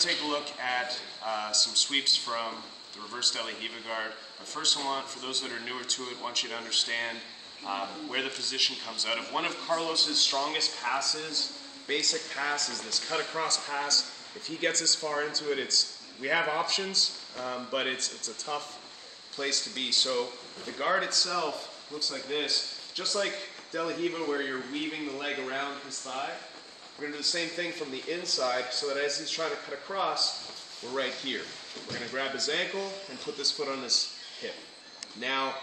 take a look at some sweeps from the reverse Riva guard. But first I want, for those that are newer to it, want you to understand where the position comes out of. One of Carlos's strongest passes, basic pass, is this cut across pass. If he gets as far into it, we have options, but it's a tough place to be. So the guard itself looks like this, just like Riva where you're weaving the leg around his thigh. We're going to do the same thing from the inside so that as he's trying to cut across, we're right here. We're going to grab his ankle and put this foot on his hip. Now,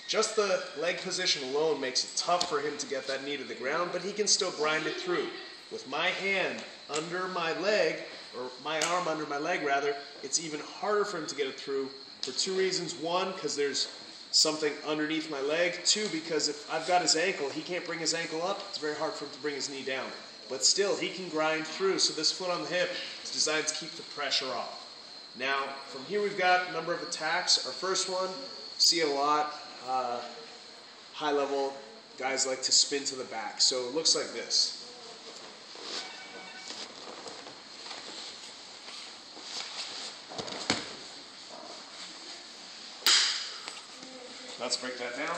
just the leg position alone makes it tough for him to get that knee to the ground, but he can still grind it through. With my hand under my leg, or my arm under my leg rather, it's even harder for him to get it through for two reasons. One, because there's something underneath my leg. Two, because if I've got his ankle, he can't bring his ankle up. It's very hard for him to bring his knee down. But still, he can grind through. So this foot on the hip is designed to keep the pressure off. Now, from here we've got a number of attacks. Our first one, see it a lot. High level guys like to spin to the back. So it looks like this. Let's break that down.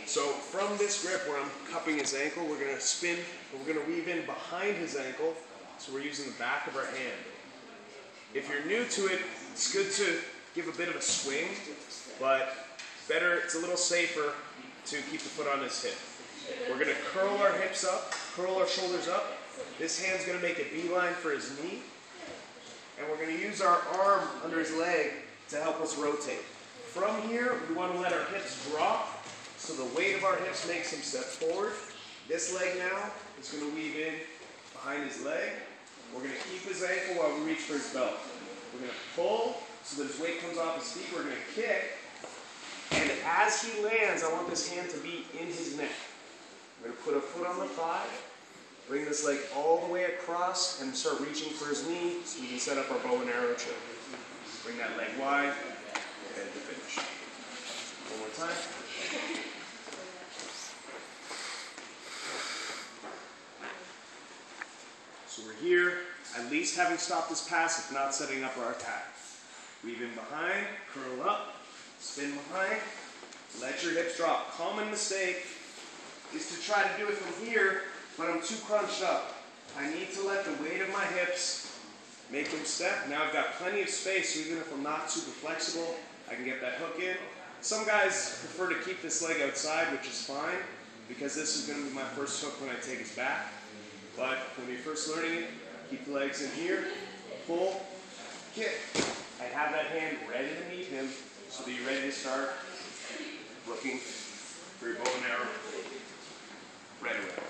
So from this grip where I'm cupping his ankle, we're going to spin, but we're going to weave in behind his ankle, so we're using the back of our hand. If you're new to it, it's good to give a bit of a swing, but better, it's a little safer to keep the foot on his hip. We're going to curl our hips up, curl our shoulders up. This hand's going to make a beeline for his knee. And we're going to use our arm under his leg to help us rotate. From here, we want to let our hips drop so the weight of our hips makes him step forward. This leg now is going to weave in behind his leg. We're going to keep his ankle while we reach for his belt. We're going to pull so that his weight comes off his feet. We're going to kick. And as he lands, I want this hand to be in his neck. We're going to put a foot on the thigh. Bring this leg all the way across and start reaching for his knee so we can set up our bow and arrow choke. Bring that leg wide and to finish. One more time. So we're here, at least having stopped this pass, if not setting up our attack. Weave in behind, curl up, spin behind, let your hips drop. Common mistake is to try to do it from here, but I'm too crunched up. I need to let the weight of my hips make them step. Now I've got plenty of space, so even if I'm not super flexible, I can get that hook in. Some guys prefer to keep this leg outside, which is fine, because this is going to be my first hook when I take his back. But when you're first learning it, keep the legs in here, pull, kick, and have that hand ready to meet him so that you're ready to start looking for your bow and arrow right away.